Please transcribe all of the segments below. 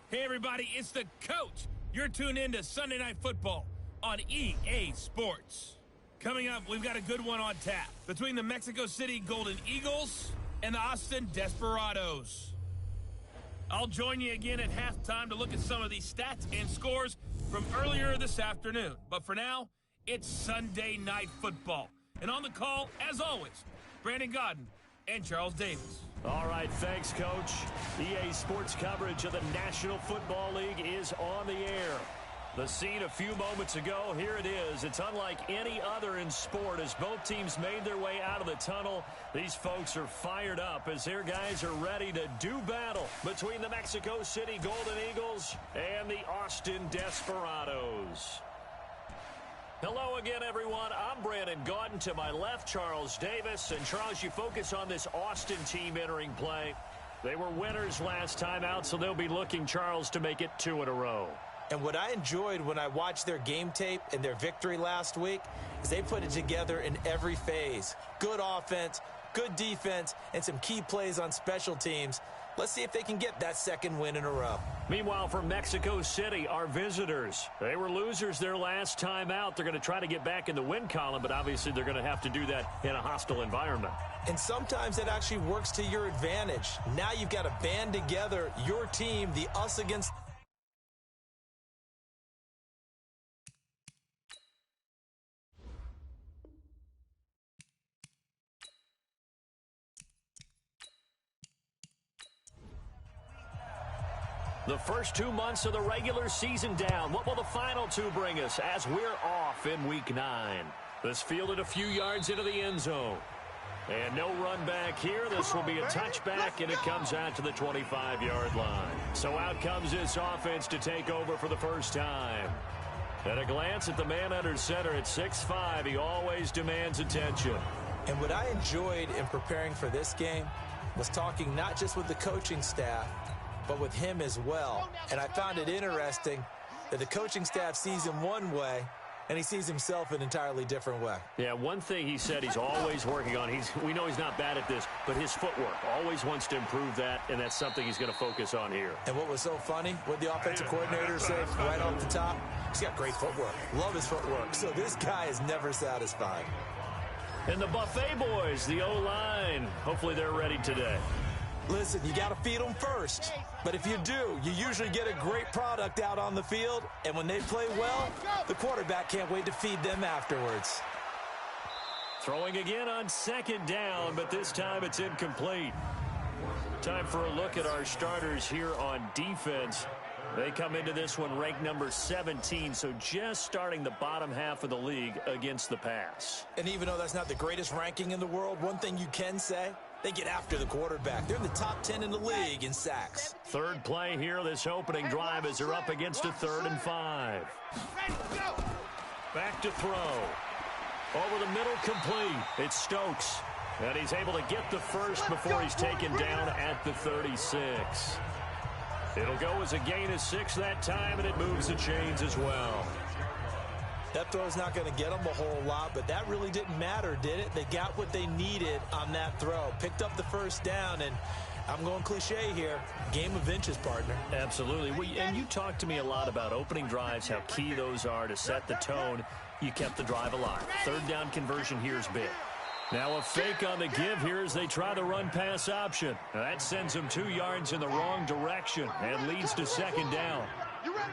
Hey, everybody, it's the coach. You're tuned in to Sunday Night Football on EA Sports. Coming up, we've got a good one on tap between the Mexico City Golden Eagles and the Austin Desperados. I'll join you again at halftime to look at some of these stats and scores from earlier this afternoon. But for now, it's Sunday Night Football. And on the call, as always, Brandon Godden and Charles Davis. All right, thanks, Coach. EA Sports coverage of the National Football League is on the air. The scene a few moments ago, here it is. It's unlike any other in sport as both teams made their way out of the tunnel. These folks are fired up as their guys are ready to do battle between the Mexico City Golden Eagles and the Austin Desperados. Hello again, everyone. I'm Brandon Godden. To my left, Charles Davis. And Charles, you focus on this Austin team entering play. They were winners last time out, so they'll be looking, Charles, to make it 2 in a row. And what I enjoyed when I watched their game tape and their victory last week is they put it together in every phase. Good offense, good defense, and some key plays on special teams. Let's see if they can get that second win in a row. Meanwhile, for Mexico City, our visitors, they were losers their last time out. They're going to try to get back in the win column, but obviously they're going to have to do that in a hostile environment. And sometimes it actually works to your advantage. Now you've got to band together your team, the us against... The first 2 months of the regular season down. What will the final 2 bring us as we're off in Week 9? This fielded a few yards into the end zone. And no run back here. This will be a touchback, and it comes out to the 25-yard line. So out comes this offense to take over for the first time. At a glance at the man under center at 6'5", he always demands attention. And what I enjoyed in preparing for this game was talking not just with the coaching staff, but with him as well. And I found it interesting that the coaching staff sees him one way, and he sees himself an entirely different way. Yeah, one thing he said he's always working on, we know he's not bad at this, but his footwork, always wants to improve that, and that's something he's going to focus on here. And what was so funny, what the offensive coordinator said right off the top, he's got great footwork. Love his footwork. So this guy is never satisfied. And the Buffet boys, the O-line, hopefully they're ready today. Listen, you got to feed them first. But if you do, you usually get a great product out on the field. And when they play well, the quarterback can't wait to feed them afterwards. Throwing again on second down, but this time it's incomplete. Time for a look at our starters here on defense. They come into this one ranked number 17, so just starting the bottom half of the league against the pass. And even though that's not the greatest ranking in the world, one thing you can say, they get after the quarterback. They're in the top 10 in the league in sacks. Third play here, this opening drive as they're up against a 3rd and 5. Back to throw. Over the middle, complete. It's Stokes. And he's able to get the first before he's taken down at the 36. It'll go as a gain of 6 that time, and it moves the chains as well. That throw's not going to get them a whole lot, but that really didn't matter, did it? They got what they needed on that throw. Picked up the first down, and I'm going cliche here. Game of inches, partner. Absolutely. And you talked to me a lot about opening drives, how key those are to set the tone. You kept the drive alive. 3rd down conversion here is big. Now a fake on the give here as they try the run-pass option. Now that sends them 2 yards in the wrong direction and leads to 2nd down.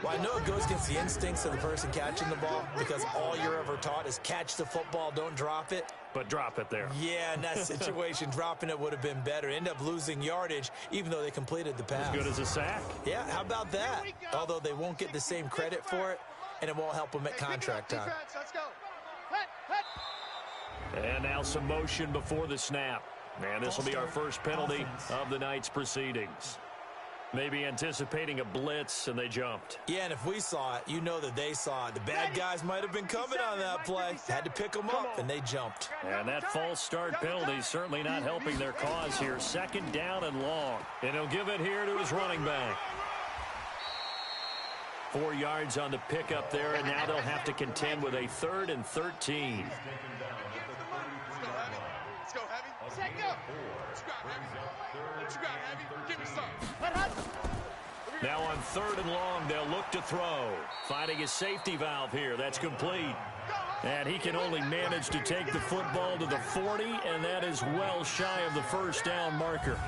Well, I know it goes against the instincts of the person catching the ball because all you're ever taught is catch the football, don't drop it. But drop it there. Yeah, in that situation, dropping it would have been better. End up losing yardage, even though they completed the pass. As good as a sack. Yeah, how about that? Although they won't get the same credit for it, and it won't help them at contract time. And now some motion before the snap. And this will be our first penalty of the night's proceedings. Maybe anticipating a blitz, and they jumped. Yeah, and if we saw it, you know that they saw it. The bad guys might have been coming on that play. Had to pick them up, and they jumped. And that false start penalty certainly not helping their cause here. 2nd down and long. And he'll give it here to his running back. 4 yards on the pickup there, and now they'll have to contend with a 3rd and 13. Let's go, Heavy. Set, go. What you got, Heavy? What you got, Heavy? Give me some. Here we Now on 3rd and long, they'll look to throw. Finding his safety valve here. That's complete. And he can only manage to take the football to the 40, and that is well shy of the first down marker.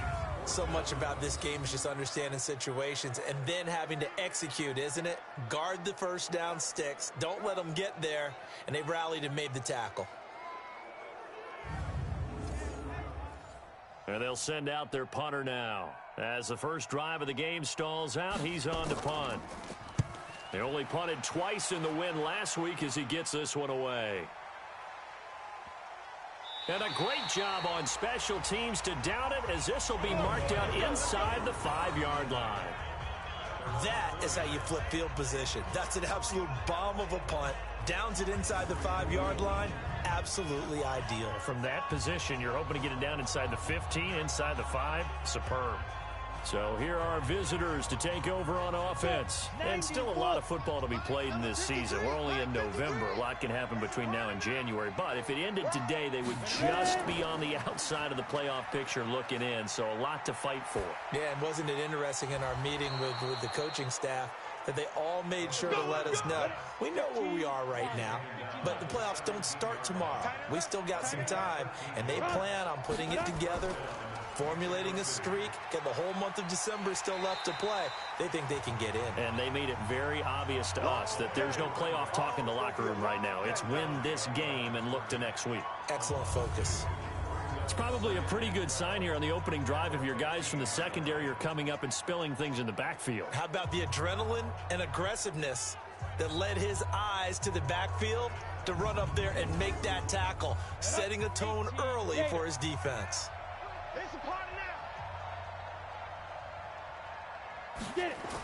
So much about this game is just understanding situations and then having to execute, isn't it? Guard the first down sticks. Don't let them get there. And they rallied and made the tackle. And they'll send out their punter now. As the first drive of the game stalls out, he's on to punt. They only punted twice in the win last week as he gets this one away. And a great job on special teams to down it, as this will be marked out inside the 5-yard line. That is how you flip field position. That's an absolute bomb of a punt. Downs it inside the 5-yard line. Absolutely ideal. From that position, you're hoping to get it down inside the 15, inside the 5. Superb. So here are our visitors to take over on offense. And still a lot of football to be played in this season. We're only in November. A lot can happen between now and January. But if it ended today, they would just be on the outside of the playoff picture looking in. So a lot to fight for. Yeah, and wasn't it interesting in our meeting with the coaching staff that they all made sure to let us know. We know where we are right now, but the playoffs don't start tomorrow. We still got some time, and they plan on putting it together, formulating a streak, get the whole month of December still left to play. They think they can get in. And they made it very obvious to us that there's no playoff talk in the locker room right now. It's win this game and look to next week. Excellent focus. It's probably a pretty good sign here on the opening drive if your guys from the secondary are coming up and spilling things in the backfield. How about the adrenaline and aggressiveness that led his eyes to the backfield to run up there and make that tackle, setting a tone early for his defense.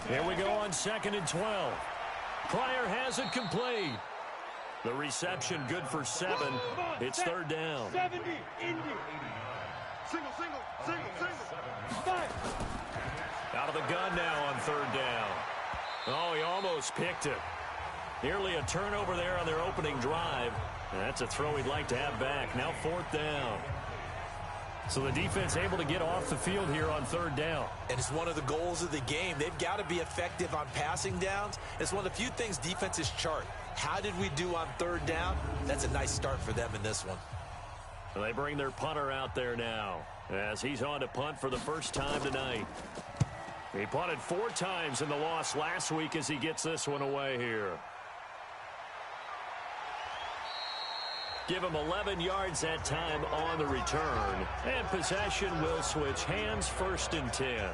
Here we go on 2nd and 12. Pryor has it complete. The reception good for 7. It's 3rd down. 70, Indy. Single. Out of the gun now on 3rd down. Oh, he almost picked it. Nearly a turnover there on their opening drive. And that's a throw he'd like to have back. Now 4th down. So the defense able to get off the field here on 3rd down. And it's one of the goals of the game. They've got to be effective on passing downs. It's one of the few things defenses chart. How did we do on 3rd down? That's a nice start for them in this one. They bring their punter out there now as he's on to punt for the first time tonight. He punted 4 times in the loss last week as he gets this one away here. Give him 11 yards that time on the return. And possession will switch hands, 1st and 10.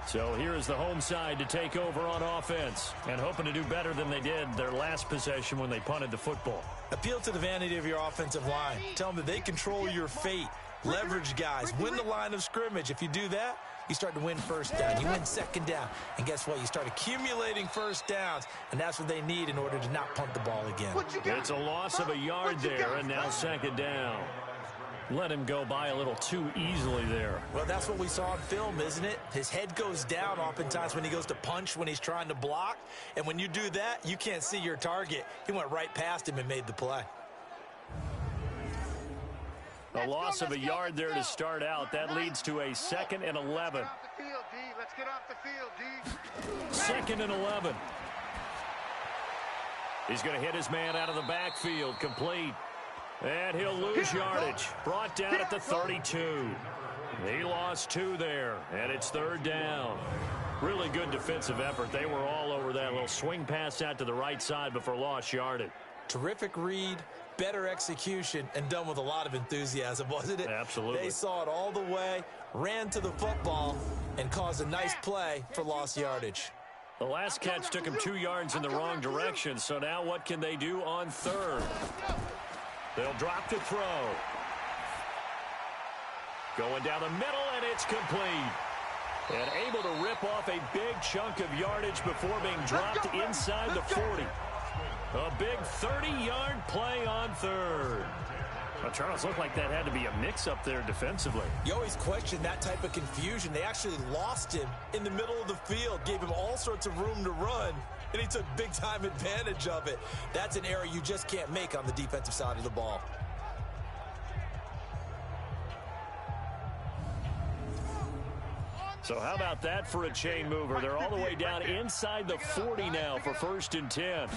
So here is the home side to take over on offense and hoping to do better than they did their last possession when they punted the football. Appeal to the vanity of your offensive line. Tell them that they control your fate. Leverage guys. Win the line of scrimmage. If you do that, you start to win 1st down. You win 2nd down. And guess what? You start accumulating 1st downs, and that's what they need in order to not punt the ball again. It's a loss of a yard there, and now 2nd down. Let him go by a little too easily there. Well, that's what we saw on film, isn't it? His head goes down oftentimes when he goes to punch, when he's trying to block. And when you do that, you can't see your target. He went right past him and made the play. A loss of a yard there to start out. That leads to a 2nd and 11. Let's get off the field, D. 2nd and 11. He's going to hit his man out of the backfield. Complete. And he'll lose yardage. Brought down at the 32. He lost 2 there, and it's 3rd down. Really good defensive effort. They were all over that little swing pass out to the right side before lost yardage. Terrific read, better execution, and done with a lot of enthusiasm, wasn't it? Absolutely. They saw it all the way, ran to the football, and caused a nice play for lost yardage. The last catch took him 2 yards in the wrong direction, so now what can they do on 3rd? They'll drop the throw. Going down the middle, and it's complete. And able to rip off a big chunk of yardage before being dropped inside the 40. A big 30-yard play on 3rd. Well, Charles, looked like that had to be a mix-up there defensively. You always question that type of confusion. They actually lost him in the middle of the field, gave him all sorts of room to run, and he took big-time advantage of it. That's an error you just can't make on the defensive side of the ball. So how about that for a chain mover? They're all the way down inside the 40 now for 1st and 10.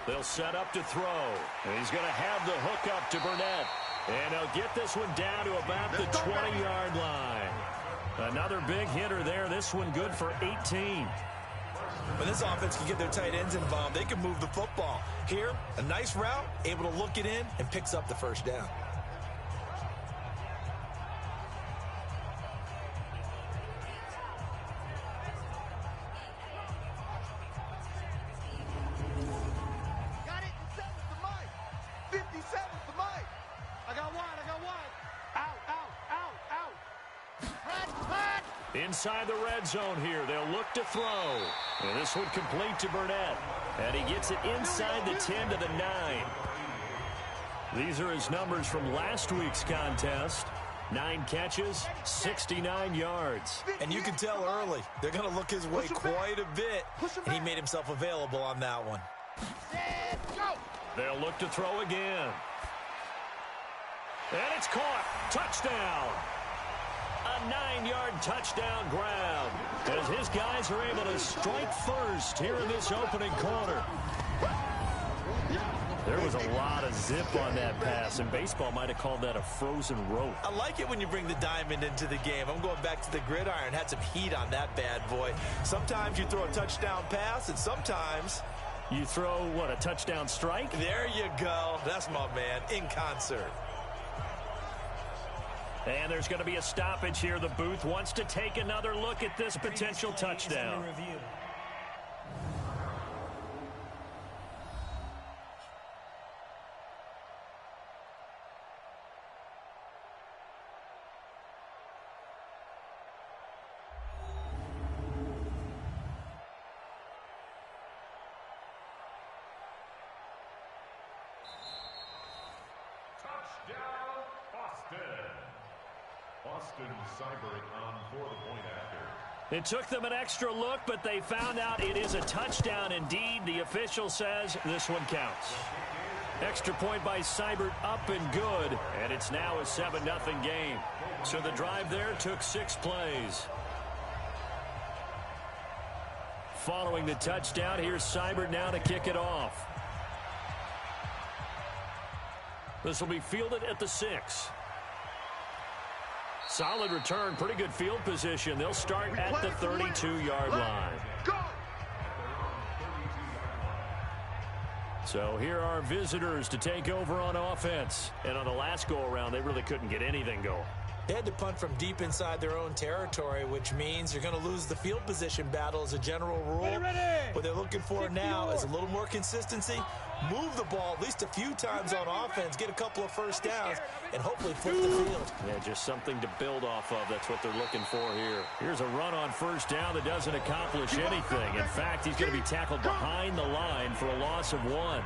They'll set up to throw. And he's going to have the hook up to Burnett. And he'll get this one down to about the 20-yard line. Another big hitter there. This one good for 18. When this offense can get their tight ends involved, they can move the football. Here, a nice route, able to look it in, and picks up the first down. Inside the red zone here, they'll look to throw. And this one complete to Burnett. And he gets it inside the 10 to the 9. These are his numbers from last week's contest. 9 catches, 69 yards. And you can tell early, they're going to look his way quite a bit. And he made himself available on that one. They'll look to throw again. And it's caught. Touchdown. A 9-yard touchdown grab as his guys are able to strike first here in this opening quarter. There was a lot of zip on that pass, and baseball might have called that a frozen rope. I like it when you bring the diamond into the game. I'm going back to the gridiron. Had some heat on that bad boy. Sometimes you throw a touchdown pass, and sometimes you throw, what, a touchdown strike? There you go. That's my man, in concert. And there's going to be a stoppage here. The booth wants to take another look at this potential touchdown. It took them an extra look, but they found out it is a touchdown indeed. The official says this one counts. Extra point by Seibert, up and good, and it's now a 7-0 game. So the drive there took 6 plays. Following the touchdown, here's Seibert now to kick it off. This will be fielded at the 6. Solid return, pretty good field position. They'll start at the 32-yard line. So here are visitors to take over on offense. And on the last go-around, they really couldn't get anything going. They had to punt from deep inside their own territory, which means you're going to lose the field position battle as a general rule. What they're looking for now is a little more consistency, move the ball at least a few times on offense, get a couple of first downs, and hopefully flip the field. Yeah, just something to build off of. That's what they're looking for here. Here's a run on first down that doesn't accomplish anything. In fact, he's going to be tackled behind the line for a loss of 1.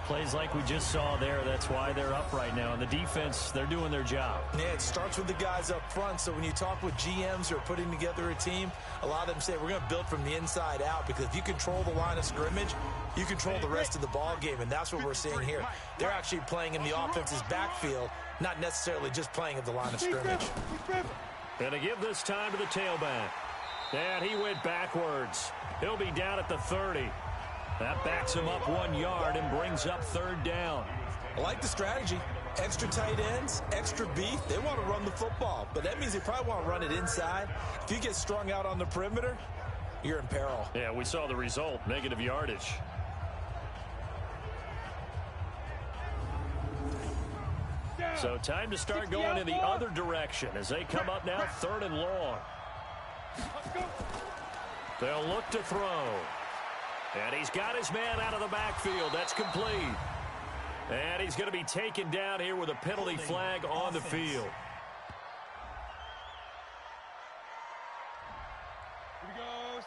Plays like we just saw there. That's why they're up right now. And the defense, they're doing their job. Yeah, it starts with the guys up front. So when you talk with GMs who are putting together a team, a lot of them say we're going to build from the inside out, because if you control the line of scrimmage, you control the rest of the ball game. And that's what we're seeing here. They're actually playing in the offense's backfield, not necessarily just playing at the line of scrimmage. Going to give this time to the tailback. And he went backwards. He'll be down at the 30. That backs him up 1 yard and brings up 3rd down. I like the strategy. Extra tight ends, extra beef. They want to run the football, but that means they probably want to run it inside. If you get strung out on the perimeter, you're in peril. Yeah, we saw the result, negative yardage. So time to start going in the other direction as they come up now 3rd and long. They'll look to throw. And he's got his man out of the backfield. That's complete. And he's going to be taken down here with a penalty flag on the field.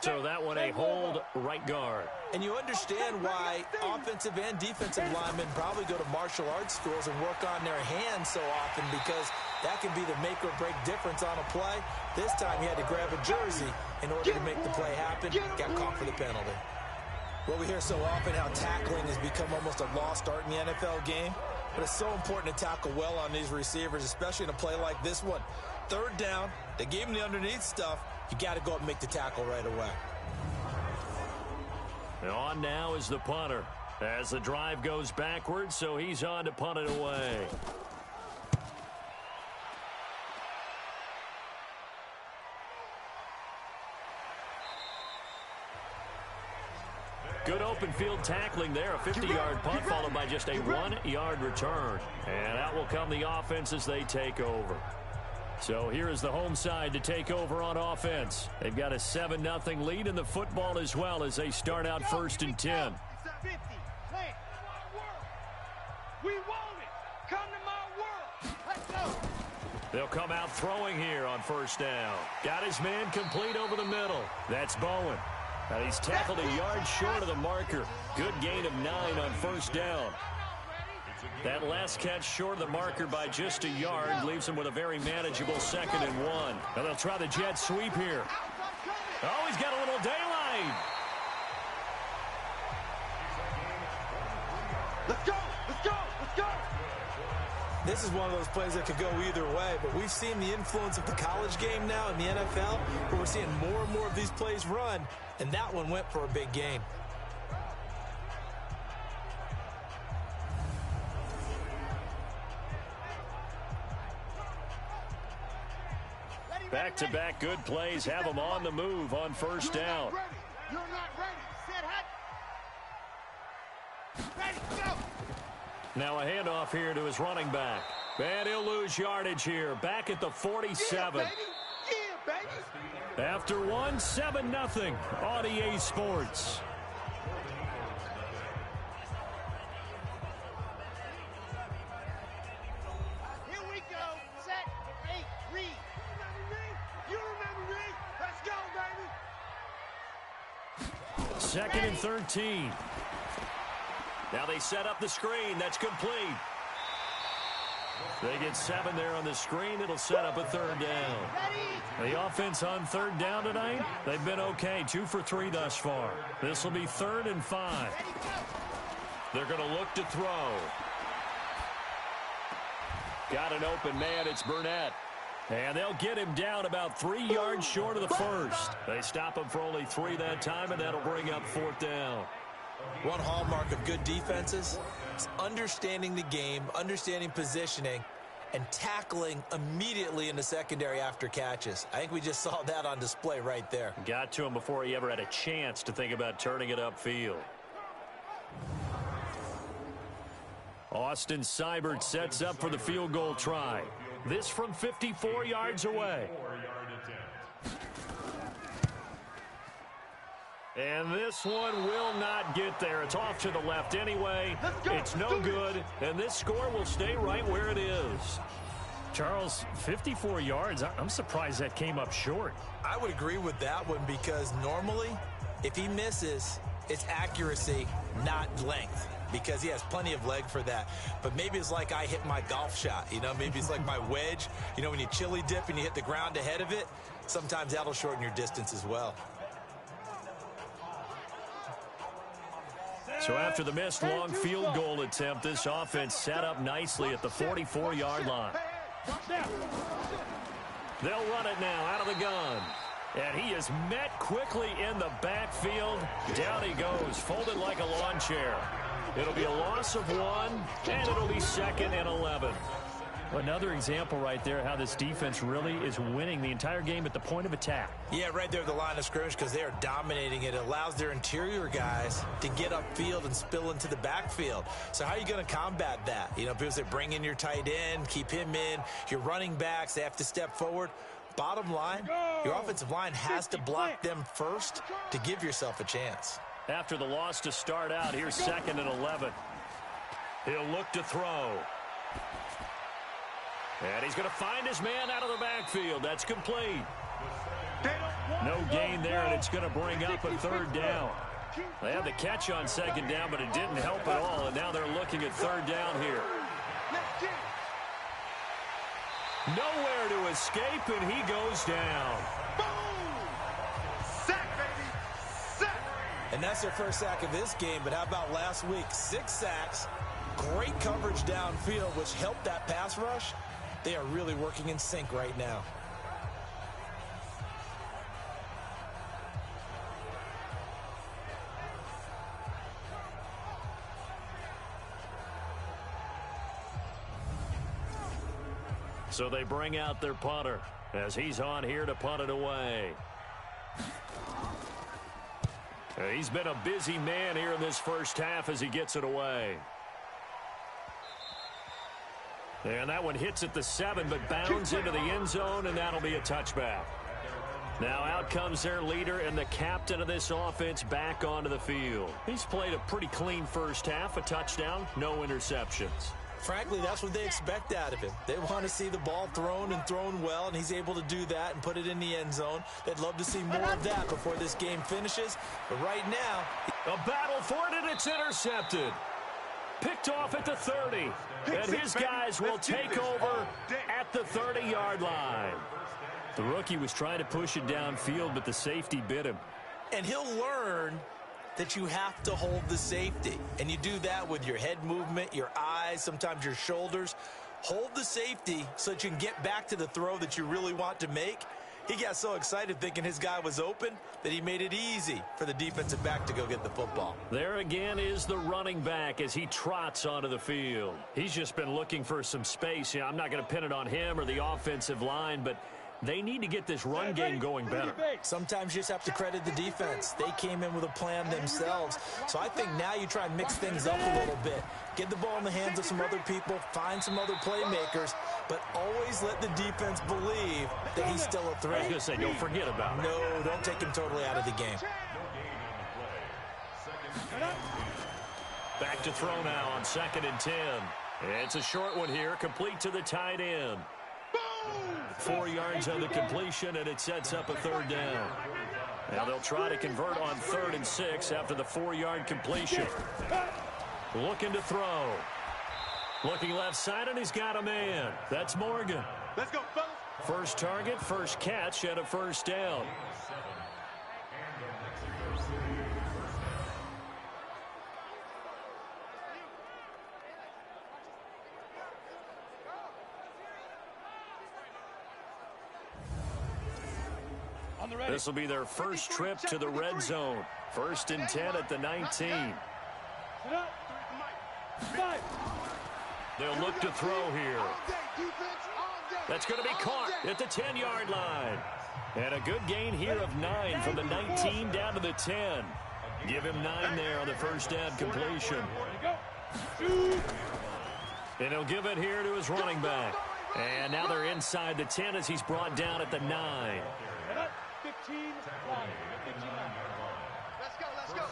So that one a hold right guard. And you understand why offensive and defensive linemen probably go to martial arts schools and work on their hands so often, because that can be the make or break difference on a play. This time he had to grab a jersey in order to make the play happen. Got caught for the penalty. Well, we hear so often how tackling has become almost a lost art in the NFL game. But it's so important to tackle well on these receivers, especially in a play like this one. third down. They gave him the underneath stuff. You got to go up and make the tackle right away. And on now is the punter. As the drive goes backwards, so he's on to punt it away. Good open field tackling there. A 50-yard punt followed by just a 1-yard return. And out will come the offense as they take over. So here is the home side to take over on offense. They've got a 7-0 lead in the football as well as they start out 1st and 10. We want it. Come to my world. Let's go. They'll come out throwing here on 1st down. Got his man complete over the middle. That's Bowen. Now he's tackled a yard short of the marker. Good gain of 9 on 1st down. That last catch short of the marker by just a yard leaves him with a very manageable 2nd and 1. Now they'll try the jet sweep here. Oh, he's got a little daylight. Let's go. Let's go. Let's go. This is one of those plays that could go either way, but we've seen the influence of the college game now in the NFL, where we're seeing more and more of these plays run, and that one went for a big gain. Back-to-back good plays have them on the move on 1st down. You're not ready. Set hot. Ready, go. Now a handoff here to his running back. And he'll lose yardage here. Back at the 47. Yeah, baby. After one, 7-0 on EA Sports. Here we go. Set, 8, read. You remember me? Let's go, baby. 2nd and 13. Now they set up the screen. That's complete. They get 7 there on the screen. It'll set up a 3rd down. The offense on 3rd down tonight, they've been okay. 2 for 3 thus far. This will be 3rd and 5. They're going to look to throw. Got an open man. It's Burnett. And they'll get him down about 3 yards short of the first. They stop him for only 3 that time, and that'll bring up 4th down. One hallmark of good defenses is understanding the game, understanding positioning, and tackling immediately in the secondary after catches. I think we just saw that on display right there. Got to him before he ever had a chance to think about turning it upfield. Austin Seibert sets up for the field goal try. This from 54 yards away. And this one will not get there. It's off to the left anyway. It's no good, and this score will stay right where it is. Charles, 54 yards. I'm surprised that came up short. I would agree with that one because normally, if he misses, it's accuracy, not length, because he has plenty of leg for that. But maybe it's like I hit my golf shot. You know, maybe it's like my wedge. You know, when you chili dip and you hit the ground ahead of it, sometimes that'll shorten your distance as well. So after the missed long field goal attempt, this offense set up nicely at the 44-yard line. They'll run it now out of the gun. And he is met quickly in the backfield. Down he goes, folded like a lawn chair. It'll be a loss of 1, and it'll be 2nd and 11. Another example right there how this defense really is winning the entire game at the point of attack. Yeah, right there at the line of scrimmage because they are dominating it. It allows their interior guys to get upfield and spill into the backfield. So how are you going to combat that? You know, people say bring in your tight end, keep him in. Your running backs, they have to step forward. Bottom line, your offensive line has to block them first to give yourself a chance. After the loss to start out, here's 2nd and 11. He'll look to throw. And he's going to find his man out of the backfield. That's complete. No gain there, and it's going to bring up a 3rd down. They had the catch on 2nd down, but it didn't help at all, and now they're looking at 3rd down here. Nowhere to escape, and he goes down. Sack, baby. Sack. And that's their first sack of this game, but how about last week? 6 sacks, great coverage downfield, which helped that pass rush. They are really working in sync right now. So they bring out their punter as he's on here to punt it away. He's been a busy man here in this first half as he gets it away. And that one hits at the 7, but bounds into the end zone, and that'll be a touchback. Now out comes their leader and the captain of this offense back onto the field. He's played a pretty clean first half, a touchdown, no interceptions. Frankly, that's what they expect out of him. They want to see the ball thrown and thrown well, and he's able to do that and put it in the end zone. They'd love to see more of that before this game finishes. But right now, a battle for it, and it's intercepted. Picked off at the 30. And his guys will take over at the 30-yard line. The rookie was trying to push it downfield, but the safety bit him. And he'll learn that you have to hold the safety. And you do that with your head movement, your eyes, sometimes your shoulders. Hold the safety so that you can get back to the throw that you really want to make. He got so excited thinking his guy was open that he made it easy for the defensive back to go get the football. There again is the running back as he trots onto the field. He's just been looking for some space. You know, I'm not going to pin it on him or the offensive line, but they need to get this run game going better. Sometimes you just have to credit the defense. They came in with a plan themselves. So I think now you try and mix things up a little bit. Get the ball in the hands of some other people, find some other playmakers, but always let the defense believe that he's still a threat. I was going to say, don't forget about it. No, don't take him totally out of the game. Back to throw now on 2nd and 10. It's a short one here, complete to the tight end. 4 yards on the completion, and it sets up a 3rd down. Now they'll try to convert on 3rd and 6 after the 4-yard completion. Looking to throw. Looking left side, and he's got a man. That's Morgan. Let's go, fellas. First target, first catch, and a 1st down. This will be their first trip to the red zone. 1st and 10 at the 19. They'll look to throw here. That's going to be caught at the 10-yard line. And a good gain here of 9 from the 19 down to the 10. Give him 9 there on the 1st down completion. And he'll give it here to his running back. And now they're inside the 10 as he's brought down at the 9. 15, let's go.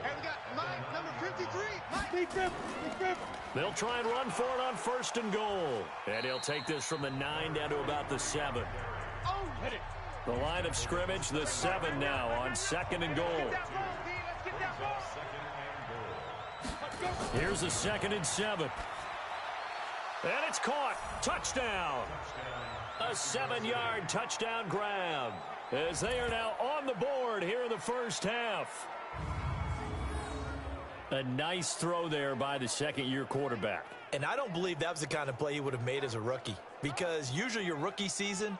And we got Mike, number 53. Mike. They'll try and run for it on 1st and goal. And he'll take this from the 9 down to about the 7. Oh, hit it. The line of scrimmage, the 7 now on 2nd and goal. Here's the 2nd and 7. And it's caught. Touchdown. A 7-yard touchdown grab as they are now on the board here in the first half. A nice throw there by the second-year quarterback. And I don't believe that was the kind of play he would have made as a rookie, because usually your rookie season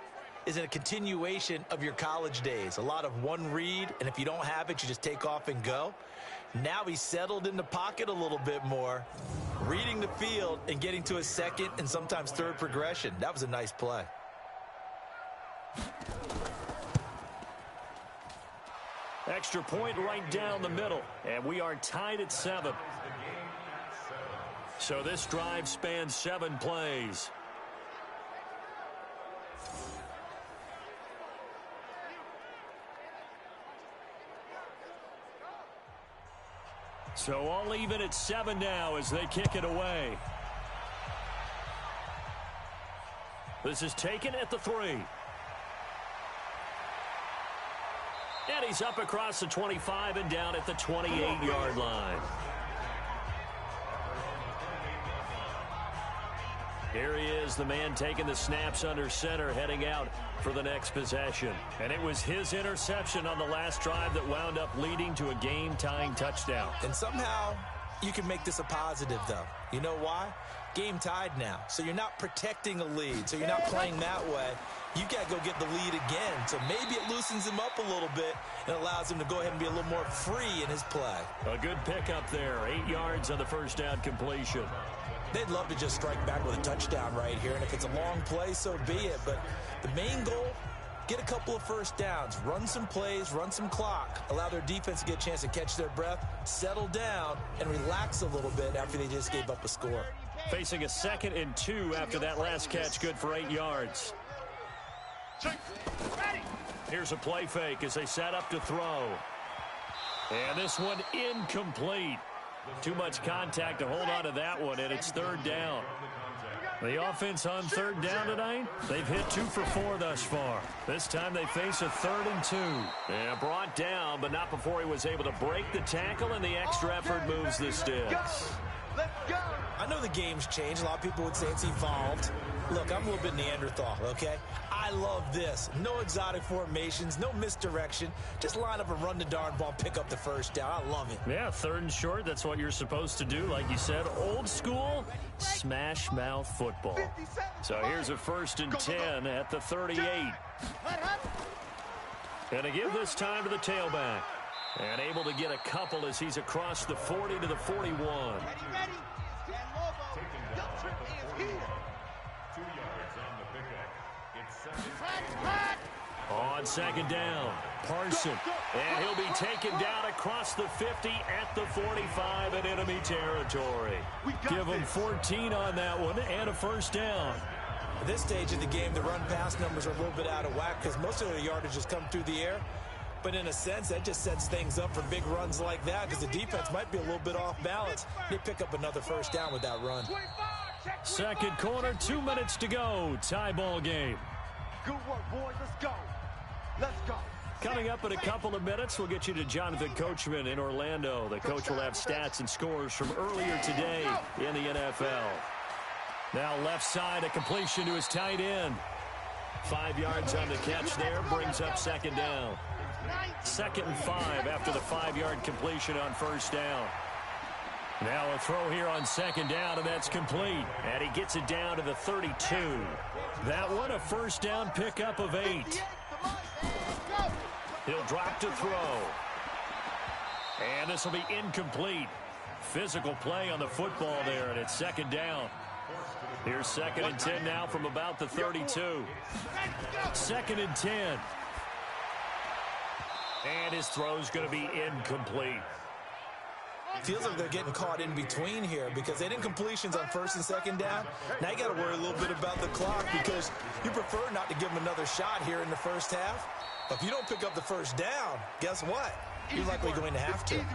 is a continuation of your college days. A lot of one read, and if you don't have it, you just take off and go. Now he's settled in the pocket a little bit more, reading the field and getting to his 2nd and sometimes 3rd progression. That was a nice play. Extra point right down the middle, and we are tied at 7. So this drive spans 7 plays. So all even at 7 now as they kick it away. This is taken at the 3. And he's up across the 25 and down at the 28-yard line. Here he is, the man taking the snaps under center, heading out for the next possession. And it was his interception on the last drive that wound up leading to a game-tying touchdown. And somehow You can make this a positive, though. You know why? Game tied now, so you're not protecting a lead, so you're not playing that way. You got to go get the lead again, so maybe it loosens him up a little bit and allows him to go ahead and be a little more free in his play. A good pickup there, 8 yards on the first down completion. They'd love to just strike back with a touchdown right here, and if it's a long play, so be it. But the main goal, get a couple of first downs, run some plays, run some clock, allow their defense to get a chance to catch their breath, settle down, and relax a little bit after they just gave up a score. Facing a 2nd and 2 after that last catch, good for 8 yards. Here's a play fake as they set up to throw. And this one incomplete. Too much contact to hold on to that one, and it's 3rd down. The offense on 3rd down tonight, they've hit 2 for 4 thus far. This time they face a 3rd and 2. Yeah, brought down, but not before he was able to break the tackle, and the extra effort moves the sticks. Let's go. I know the game's changed. A lot of people would say it's evolved. Look, I'm a little bit Neanderthal, okay? I love this. No exotic formations, no misdirection. Just line up and run the darn ball, pick up the first down. I love it. Yeah, 3rd and short, that's what you're supposed to do. Like you said, old school, smash mouth football. So here's a 1st and 10 at the 38. And to give this time to the tailback. And able to get a couple as he's across the 40 to the 41. Ready. Stand Lobo. Guilt trip is here. 2 yards on the pickup. It's 2nd. On 2nd down, Parson. And he'll be taken down across the 50 at the 45 in enemy territory. Give him 14 on that one and a 1st down. At this stage of the game, the run-pass numbers are a little bit out of whack because most of their yardage has come through the air. But in a sense, that just sets things up for big runs like that because the defense might be a little bit off balance. They pick up another 1st down with that run. 2nd quarter, 2 minutes to go. Tie ball game. Good work, boys. Let's go. Let's go. Coming up in a couple of minutes, we'll get you to Jonathan Coachman in Orlando. The coach will have stats and scores from earlier today in the NFL. Now left side, a completion to his tight end. 5 yards on the catch there, brings up 2nd down. 2nd and 5 after the 5-yard completion on 1st down. Now a throw here on 2nd down, and that's complete. And he gets it down to the 32. That one a 1st down pickup of 8. He'll drop to throw. And this will be incomplete. Physical play on the football there, and it's 2nd down. Here's 2nd and 10 now from about the 32. 2nd and 10. And his throw's going to be incomplete. Feels like they're getting caught in between here because they didn't completions on 1st and 2nd down. Now you got to worry a little bit about the clock because you prefer not to give them another shot here in the 1st half. But if you don't pick up the 1st down, guess what? You're likely going to have to.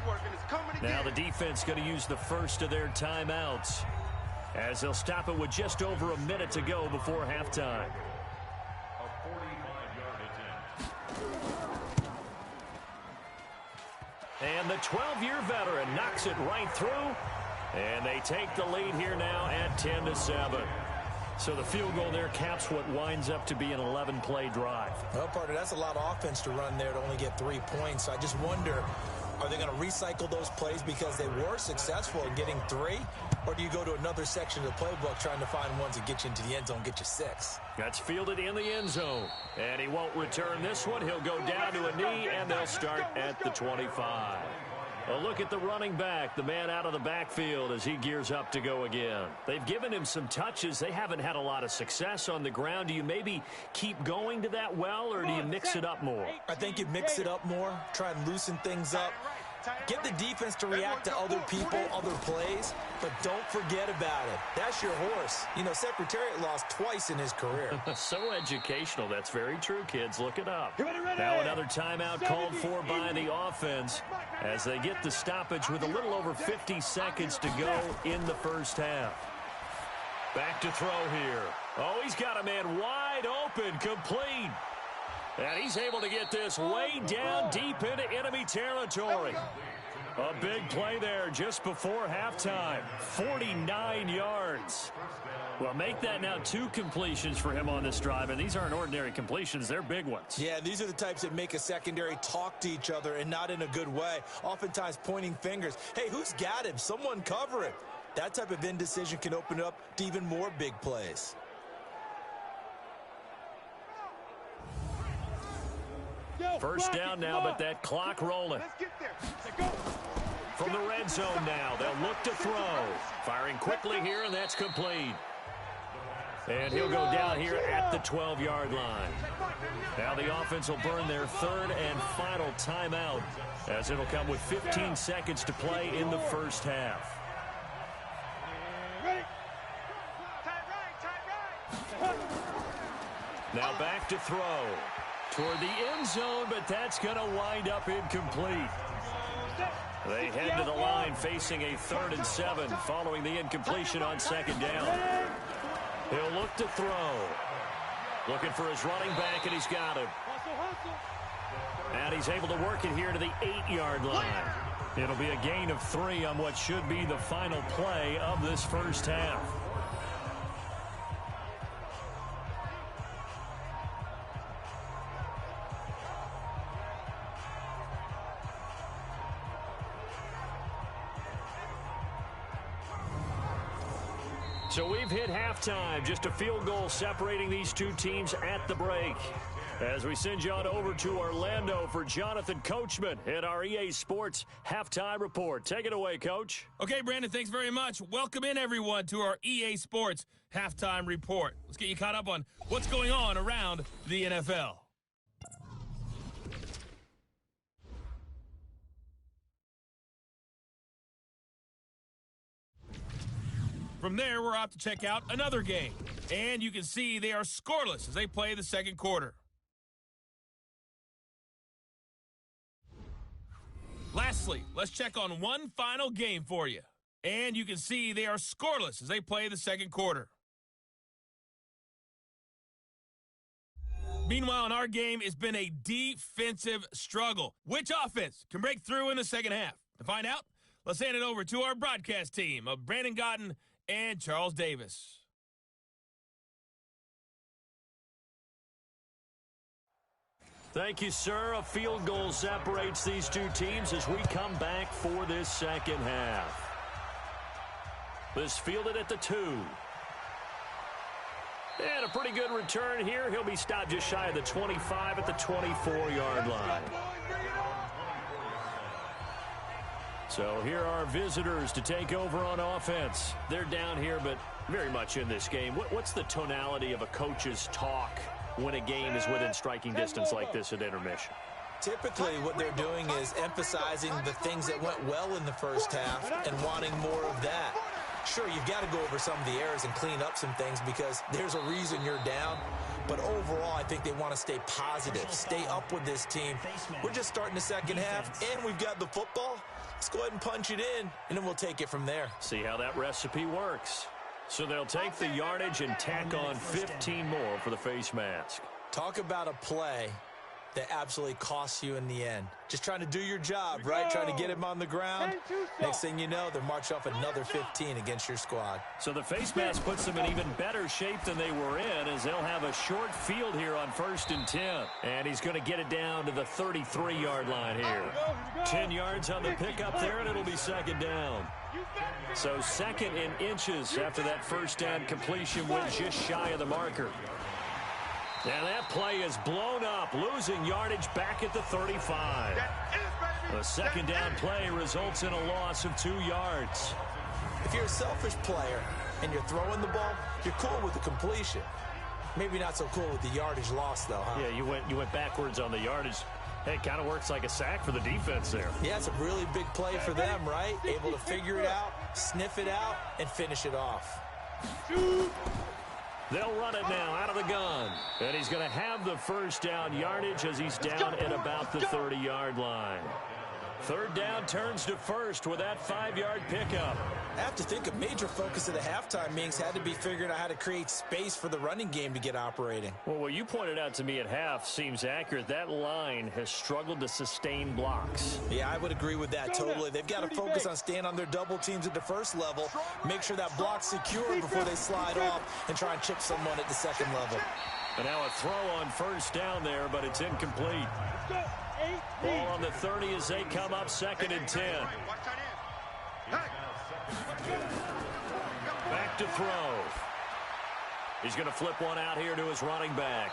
Now the defense going to use the first of their timeouts as they'll stop it with just over a minute to go before halftime. And the 12-year veteran knocks it right through. And they take the lead here now at 10-7. So the field goal there caps what winds up to be an 11-play drive. Well, partner, that's a lot of offense to run there to only get 3 points. So I just wonder, are they going to recycle those plays because they were successful in getting 3? Or do you go to another section of the playbook trying to find ones that get you into the end zone, get you 6? That's fielded in the end zone. And he won't return this one. He'll go down to a knee, and they'll start at the 25. A look at the running back, the man out of the backfield as he gears up to go again. They've given him some touches. They haven't had a lot of success on the ground. Do you maybe keep going to that well, or do you mix it up more? I think you mix it up more, try and loosen things up. Get the defense to react to other people, other plays, but don't forget about it. That's your horse. You know, Secretariat lost twice in his career. So educational. That's very true, kids. Look it up. Now another timeout called for by the offense as they get the stoppage with a little over 50 seconds to go in the 1st half. Back to throw here. Oh, he's got a man wide open, complete. And he's able to get this way down deep into enemy territory. A big play there just before halftime. 49 yards. Well, make that now 2 completions for him on this drive, and these aren't ordinary completions. They're big ones. Yeah, these are the types that make a secondary talk to each other and not in a good way. Oftentimes pointing fingers. Hey, who's got him? Someone cover him. That type of indecision can open up to even more big plays. First down now, but that clock rolling. From the red zone now, they'll look to throw. Firing quickly here, and that's complete. And he'll go down here at the 12-yard line. Now the offense will burn their 3rd and final timeout, as it'll come with 15 seconds to play in the first half. Now back to throw. Toward the end zone, but that's going to wind up incomplete. They head to the line facing a 3rd and 7 following the incompletion on 2nd down. He'll look to throw. Looking for his running back, and he's got him. And he's able to work it here to the 8-yard line. It'll be a gain of 3 on what should be the final play of this first half. So we've hit halftime, just a field goal separating these two teams at the break. As we send you on over to Orlando for Jonathan Coachman in our EA Sports Halftime Report. Take it away, Coach. Okay, Brandon, thanks very much. Welcome in, everyone, to our EA Sports Halftime Report. Let's get you caught up on what's going on around the NFL. From there, we're off to check out another game. And you can see they are scoreless as they play the second quarter. Lastly, let's check on one final game for you. And you can see they are scoreless as they play the second quarter. Meanwhile, in our game, it's been a defensive struggle. Which offense can break through in the second half? To find out, let's hand it over to our broadcast team of Brandon Gotten and Charles Davis. Thank you, sir. A field goal separates these two teams as we come back for this second half. This fielded at the 2. And a pretty good return here. He'll be stopped just shy of the 25 at the 24-yard line. So here are visitors to take over on offense. They're down here, but very much in this game. What's the tonality of a coach's talk when a game is within striking distance like this at intermission? Typically, what they're doing is emphasizing the things that went well in the first half and wanting more of that. Sure, you've got to go over some of the errors and clean up some things because there's a reason you're down. But overall, I think they want to stay positive, stay up with this team. We're just starting the second half, and we've got the football. Let's go ahead and punch it in, and then we'll take it from there. See how that recipe works. So they'll take the yardage and tack on 15 more for the face mask. Talk about a play that absolutely costs you in the end. Just trying to do your job, right? Trying to get him on the ground. Next thing you know, they're marching off another 15 against your squad. So the face mask puts them in even better shape than they were in as they'll have a short field here on 1st and 10. And he's going to get it down to the 33-yard line here. 10 yards on the pickup there, and it'll be second down. So 2nd and inches after that first down completion went just shy of the marker. And that play is blown up, losing yardage back at the 35. The second down play results in a loss of 2 yards. If you're a selfish player and you're throwing the ball, you're cool with the completion. Maybe not so cool with the yardage loss, though, huh? Yeah, you went backwards on the yardage. Hey, it kind of works like a sack for the defense there. Yeah, it's a really big play for them, right? Able to figure it out, sniff it out, and finish it off. They'll run it now out of the gun. And he's going to have the first down yardage as he's down at about the 30-yard line. Third down turns to first with that 5-yard pickup. I have to think a major focus of the halftime meetings had to be figuring out how to create space for the running game to get operating. Well, what you pointed out to me at half seems accurate. That line has struggled to sustain blocks. Yeah, I would agree with that totally. They've got to focus on staying on their double teams at the first level, make sure that block's secure before they slide off, and try and chip someone at the second level. And now a throw on first down there, but it's incomplete. Ball on the 30 as they come up 2nd and 10. Back to throw. He's going to flip one out here to his running back.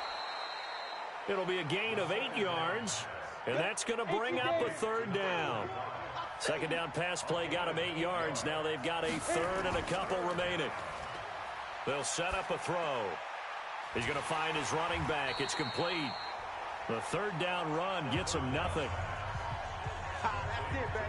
It'll be a gain of 8 yards, and that's going to bring up a 3rd down. Second down pass play got him 8 yards. Now they've got a 3rd and a couple remaining. They'll set up a throw. He's going to find his running back. It's complete. The 3rd down run gets him nothing. That's it, baby.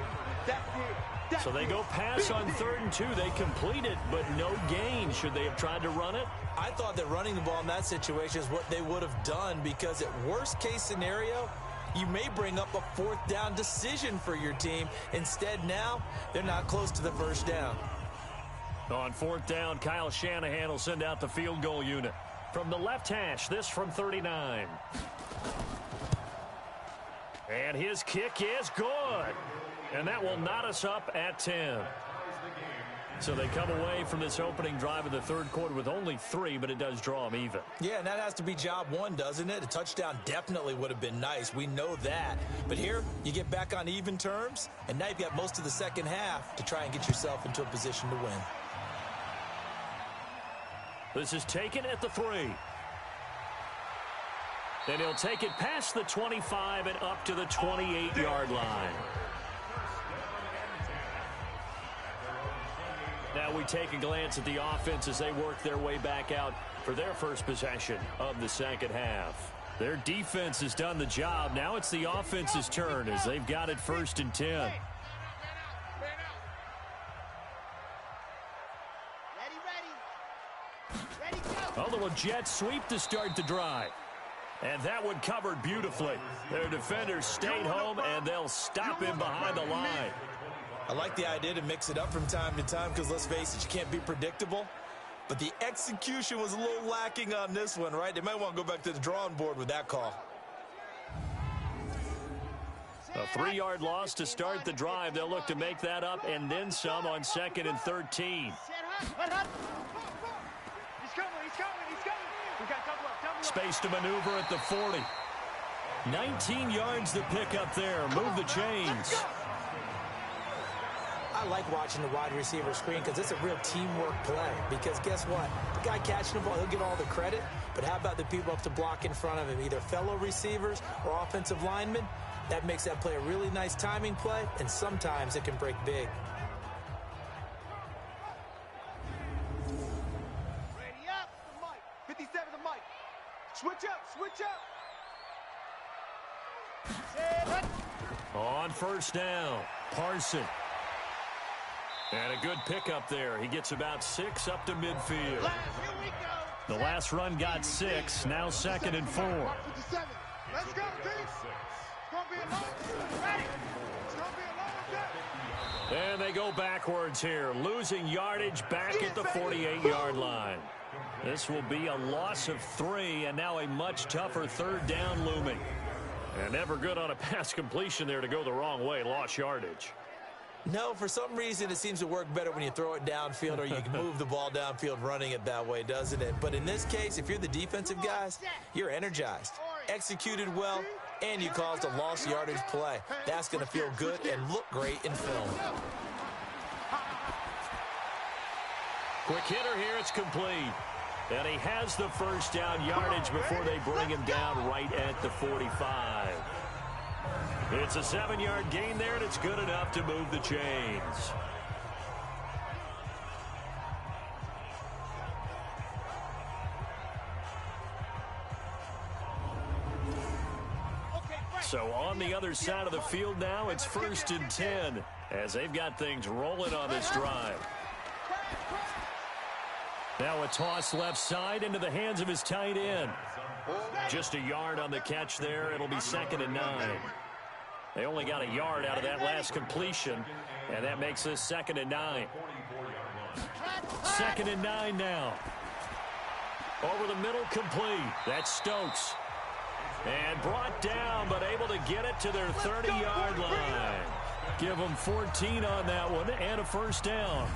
That's it. So they go pass on 3rd and 2. They complete it, but no gain. Should they have tried to run it? I thought that running the ball in that situation is what they would have done, because at worst case scenario, you may bring up a 4th down decision for your team. Instead, now they're not close to the 1st down. On 4th down, Kyle Shanahan will send out the field goal unit. From the left hash, this from 39. And his kick is good. And that will knot us up at 10. So they come away from this opening drive of the 3rd quarter with only 3, but it does draw them even. Yeah, and that has to be job 1, doesn't it? A touchdown definitely would have been nice. We know that. But here, you get back on even terms, and now you've got most of the second half to try and get yourself into a position to win. This is taken at the 3. Then he'll take it past the 25 and up to the 28-yard line. Now we take a glance at the offense as they work their way back out for their first possession of the second half. Their defense has done the job. Now it's the offense's turn as they've got it 1st and 10. Although a jet sweep to start the drive. And that one covered beautifully. Their defenders stayed home, and they'll stop him behind the line. I like the idea to mix it up from time to time because, let's face it, you can't be predictable. But the execution was a little lacking on this one, right? They might want to go back to the drawing board with that call. A 3-yard loss to start the drive. They'll look to make that up and then some on 2nd and 13. Space to maneuver at the 40. 19 yards to pick up there. Move the chains. I like watching the wide receiver screen because it's a real teamwork play. Because guess what? The guy catching the ball, he'll get all the credit. But how about the people up to block in front of him, either fellow receivers or offensive linemen? That makes that play a really nice timing play, and sometimes it can break big. Ready up, the mic. 57 the mic. Switch up, switch up. On 1st down, Parson. And a good pickup there. He gets about 6 up to midfield. The last run got 6. Now 2nd and 4. Let's go, team. It's going to be a long ready. It's going to be a long day. And they go backwards here, losing yardage back at the 48-yard line. This will be a loss of 3, and now a much tougher 3rd down looming. And never good on a pass completion there to go the wrong way. Lost yardage. No, for some reason it seems to work better when you throw it downfield or you can move the ball downfield running it that way, doesn't it? But in this case, if you're the defensive guys, you're energized, executed well, and you caused a lost yardage play. That's going to feel good and look great in film. Quick hitter here, it's complete. And he has the 1st down yardage before they bring him down right at the 45. It's a 7-yard gain there, and it's good enough to move the chains. So on the other side of the field now, it's 1st and 10 as they've got things rolling on this drive. Now a toss left side into the hands of his tight end. Just a yard on the catch there. It'll be 2nd and 9. They only got a yard out of that last completion, and that makes this 2nd and 9. 2nd and 9 now. Over the middle, complete. That's Stokes. And brought down, but able to get it to their 30-yard line. Give them 14 on that one and a first down.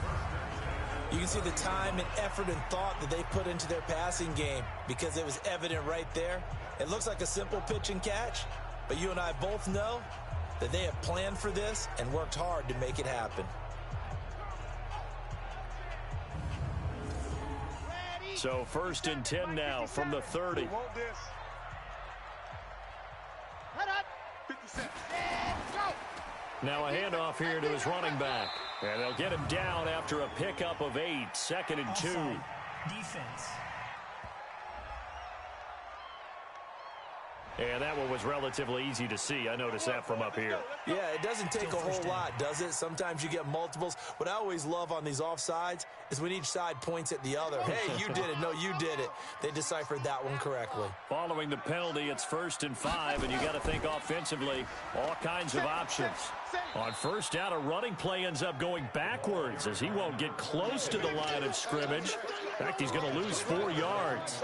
You can see the time and effort and thought that they put into their passing game because it was evident right there. It looks like a simple pitch and catch, but you and I both know that they have planned for this and worked hard to make it happen. So 1st and 10 now from the 30. Now a handoff here to his running back. And they'll get him down after a pickup of 8. 2nd and 2. Defense. And that one was relatively easy to see. I noticed that from up here. Yeah, it doesn't take a whole lot, does it? Sometimes you get multiples. What I always love on these offsides is when each side points at the other. Hey, you did it. No, you did it. They deciphered that one correctly. Following the penalty, it's 1st and 5, and you got to think offensively, all kinds of options. On 1st down, a running play ends up going backwards as he won't get close to the line of scrimmage. In fact, he's going to lose 4 yards.